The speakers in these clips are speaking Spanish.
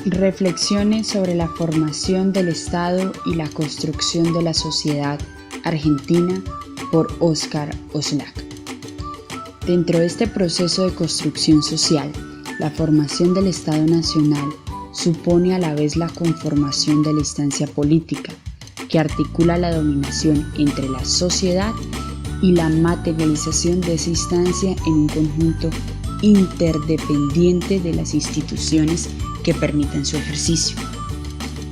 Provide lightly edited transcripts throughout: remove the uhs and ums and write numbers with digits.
Reflexiones sobre la formación del Estado y la construcción de la sociedad argentina por Óscar Oslak. Dentro de este proceso de construcción social, la formación del Estado Nacional supone a la vez la conformación de la instancia política, que articula la dominación entre la sociedad y la materialización de esa instancia en un conjunto interdependiente de las instituciones que permitan su ejercicio.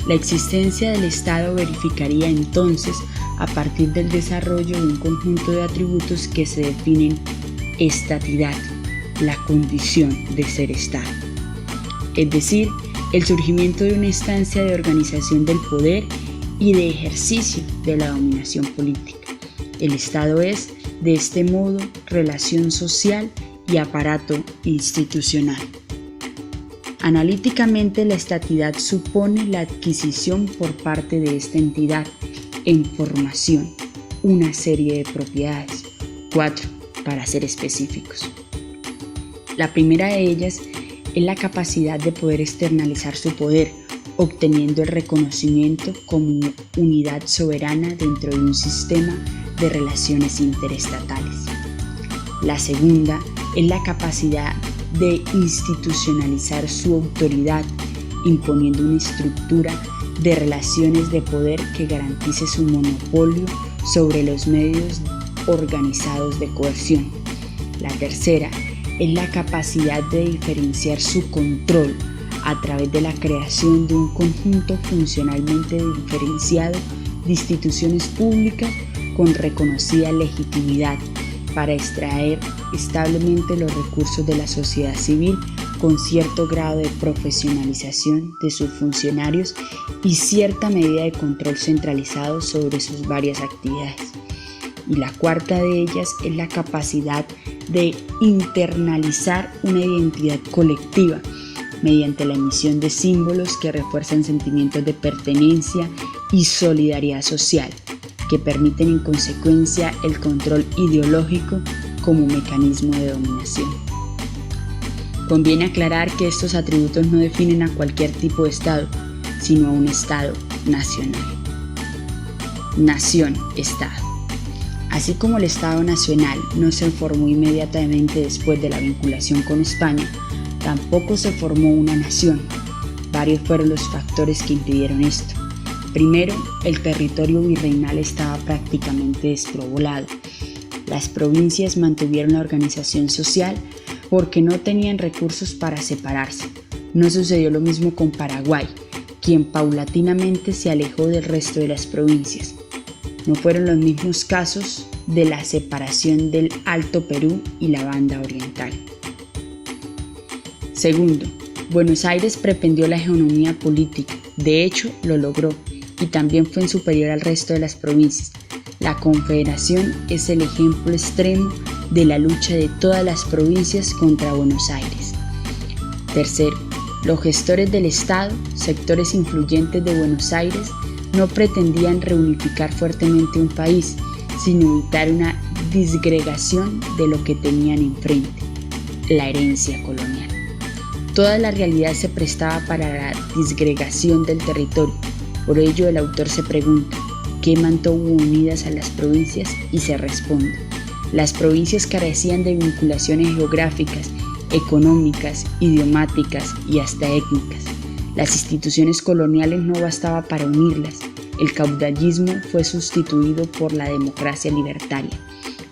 La existencia del Estado verificaría entonces a partir del desarrollo de un conjunto de atributos que se definen estatidad, la condición de ser Estado, es decir, el surgimiento de una instancia de organización del poder y de ejercicio de la dominación política. El Estado es, de este modo, relación social y aparato institucional. Analíticamente, la estatidad supone la adquisición por parte de esta entidad en formación, una serie de propiedades, 4 para ser específicos. La primera de ellas es la capacidad de poder externalizar su poder, obteniendo el reconocimiento como unidad soberana dentro de un sistema de relaciones interestatales. La segunda es la capacidad de institucionalizar su autoridad, imponiendo una estructura de relaciones de poder que garantice su monopolio sobre los medios organizados de coerción. La tercera es la capacidad de diferenciar su control a través de la creación de un conjunto funcionalmente diferenciado de instituciones públicas con reconocida legitimidad para extraer establemente los recursos de la sociedad civil con cierto grado de profesionalización de sus funcionarios y cierta medida de control centralizado sobre sus varias actividades. Y la cuarta de ellas es la capacidad de internalizar una identidad colectiva mediante la emisión de símbolos que refuerzan sentimientos de pertenencia y solidaridad social, que permiten en consecuencia el control ideológico como mecanismo de dominación. Conviene aclarar que estos atributos no definen a cualquier tipo de Estado, sino a un Estado nacional. Nación-Estado. Así como el Estado nacional no se formó inmediatamente después de la vinculación con España, tampoco se formó una nación. Varios fueron los factores que impidieron esto. Primero, el territorio virreinal estaba prácticamente despoblado. Las provincias mantuvieron la organización social porque no tenían recursos para separarse. No sucedió lo mismo con Paraguay, quien paulatinamente se alejó del resto de las provincias. No fueron los mismos casos de la separación del Alto Perú y la Banda Oriental. Segundo, Buenos Aires pretendió la hegemonía política. De hecho, lo logró y también fue superior al resto de las provincias. La Confederación es el ejemplo extremo de la lucha de todas las provincias contra Buenos Aires. Tercero, los gestores del Estado, sectores influyentes de Buenos Aires, no pretendían reunificar fuertemente un país, sino evitar una disgregación de lo que tenían enfrente, la herencia colonial. Toda la realidad se prestaba para la disgregación del territorio. Por ello, el autor se pregunta, ¿qué mantuvo unidas a las provincias? Y se responde, las provincias carecían de vinculaciones geográficas, económicas, idiomáticas y hasta étnicas. Las instituciones coloniales no bastaban para unirlas. El caudillismo fue sustituido por la democracia libertaria.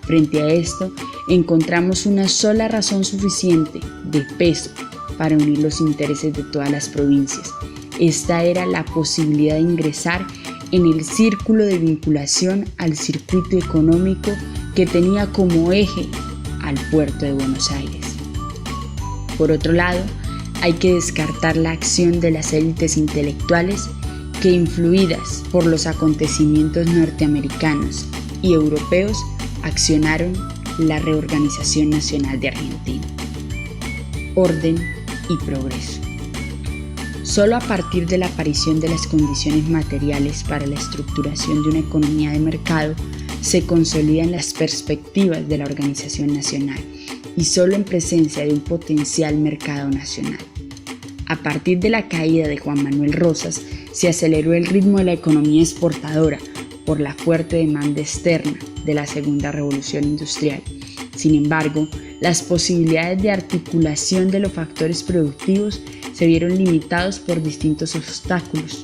Frente a esto, encontramos una sola razón suficiente, de peso, para unir los intereses de todas las provincias. Esta era la posibilidad de ingresar en el círculo de vinculación al circuito económico que tenía como eje al puerto de Buenos Aires. Por otro lado, hay que descartar la acción de las élites intelectuales que, influidas por los acontecimientos norteamericanos y europeos, accionaron la reorganización nacional de Argentina. Orden y progreso. Solo a partir de la aparición de las condiciones materiales para la estructuración de una economía de mercado se consolidan las perspectivas de la organización nacional y solo en presencia de un potencial mercado nacional. A partir de la caída de Juan Manuel Rosas, se aceleró el ritmo de la economía exportadora por la fuerte demanda externa de la segunda revolución industrial. Sin embargo, las posibilidades de articulación de los factores productivos se vieron limitados por distintos obstáculos.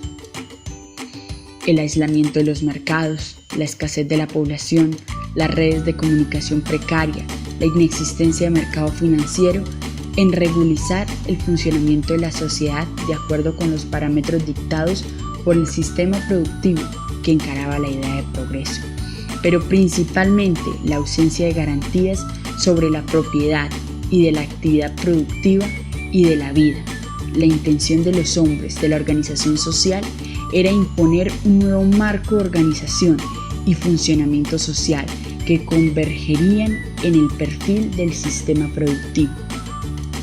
El aislamiento de los mercados, la escasez de la población, las redes de comunicación precaria, la inexistencia de mercado financiero en regularizar el funcionamiento de la sociedad de acuerdo con los parámetros dictados por el sistema productivo que encaraba la idea de progreso, pero principalmente la ausencia de garantías sobre la propiedad y de la actividad productiva y de la vida. La intención de los hombres de la organización social era imponer un nuevo marco de organización y funcionamiento social que convergerían en el perfil del sistema productivo.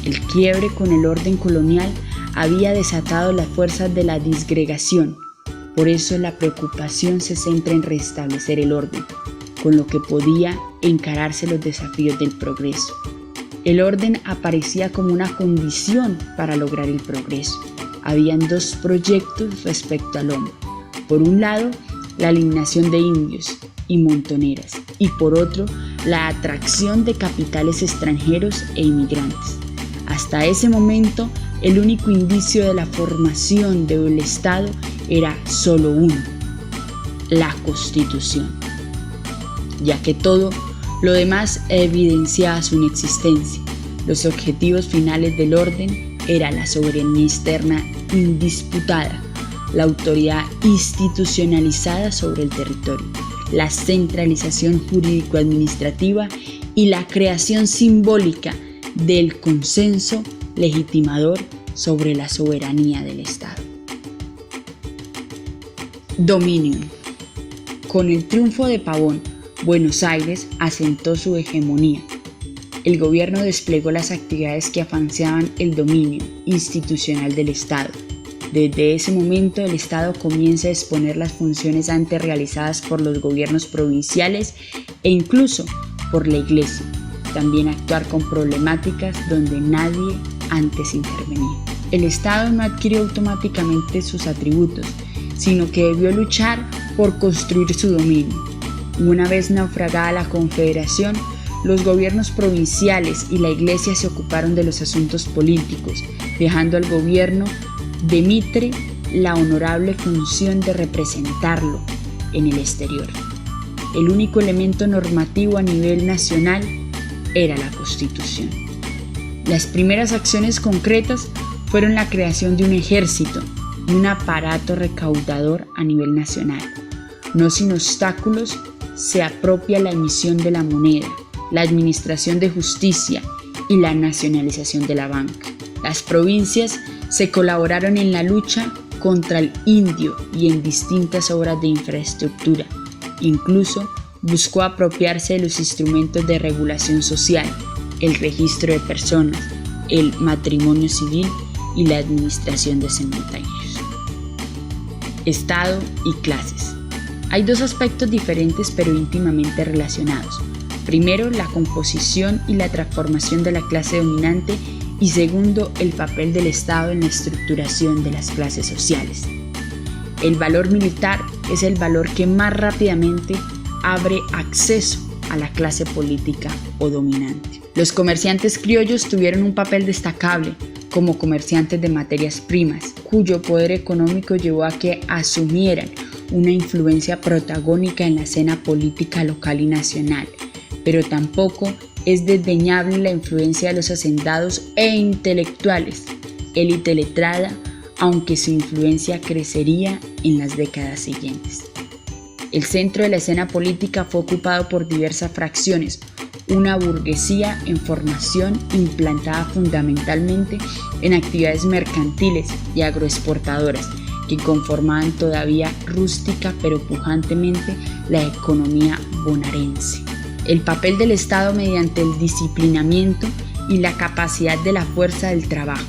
El quiebre con el orden colonial había desatado las fuerzas de la disgregación. Por eso la preocupación se centra en restablecer el orden, con lo que podía encararse los desafíos del progreso. El orden aparecía como una condición para lograr el progreso. Habían dos proyectos respecto al hombre. Por un lado, la eliminación de indios y montoneras, y por otro, la atracción de capitales extranjeros e inmigrantes. Hasta ese momento, el único indicio de la formación del Estado era solo uno: la Constitución, ya que todo lo demás evidenciaba su inexistencia. Los objetivos finales del orden eran la soberanía externa indisputada, la autoridad institucionalizada sobre el territorio, la centralización jurídico-administrativa y la creación simbólica del consenso legitimador sobre la soberanía del Estado. Dominio. Con el triunfo de Pavón, Buenos Aires asentó su hegemonía. El gobierno desplegó las actividades que afianzaban el dominio institucional del Estado. Desde ese momento, el Estado comienza a exponer las funciones antes realizadas por los gobiernos provinciales e incluso por la Iglesia. También actuar con problemáticas donde nadie antes intervenía. El Estado no adquirió automáticamente sus atributos, sino que debió luchar por construir su dominio. Una vez naufragada la Confederación, los gobiernos provinciales y la Iglesia se ocuparon de los asuntos políticos, dejando al gobierno de Mitre la honorable función de representarlo en el exterior. El único elemento normativo a nivel nacional era la Constitución. Las primeras acciones concretas fueron la creación de un ejército y un aparato recaudador a nivel nacional. No sin obstáculos se apropia la emisión de la moneda, la administración de justicia y la nacionalización de la banca. Las provincias se colaboraron en la lucha contra el indio y en distintas obras de infraestructura. Incluso buscó apropiarse de los instrumentos de regulación social, el registro de personas, el matrimonio civil y la administración de cementerios. Estado y clases. Hay dos aspectos diferentes pero íntimamente relacionados. Primero, la composición y la transformación de la clase dominante, y segundo, el papel del Estado en la estructuración de las clases sociales. El valor militar es el valor que más rápidamente abre acceso a la clase política o dominante. Los comerciantes criollos tuvieron un papel destacable como comerciantes de materias primas, cuyo poder económico llevó a que asumieran una influencia protagónica en la escena política local y nacional, pero tampoco es desdeñable la influencia de los hacendados e intelectuales, élite letrada, aunque su influencia crecería en las décadas siguientes. El centro de la escena política fue ocupado por diversas fracciones, una burguesía en formación implantada fundamentalmente en actividades mercantiles y agroexportadoras, que conformaban todavía rústica pero pujantemente la economía bonaerense. El papel del Estado mediante el disciplinamiento y la capacidad de la fuerza del trabajo,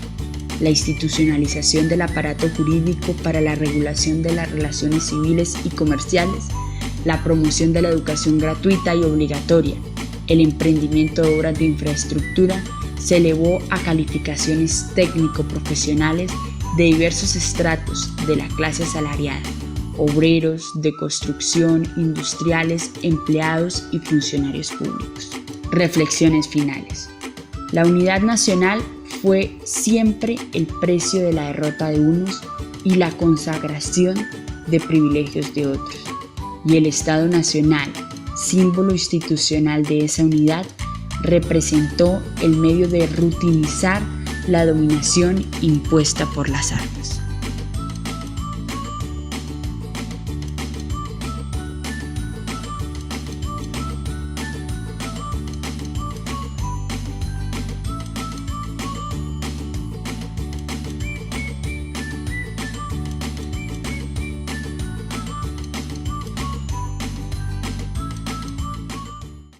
la institucionalización del aparato jurídico para la regulación de las relaciones civiles y comerciales, la promoción de la educación gratuita y obligatoria, el emprendimiento de obras de infraestructura, se elevó a calificaciones técnico-profesionales de diversos estratos de la clase asalariada: obreros, de construcción, industriales, empleados y funcionarios públicos. Reflexiones finales. La unidad nacional fue siempre el precio de la derrota de unos y la consagración de privilegios de otros. Y el Estado Nacional, símbolo institucional de esa unidad, representó el medio de rutinizar la dominación impuesta por las armas.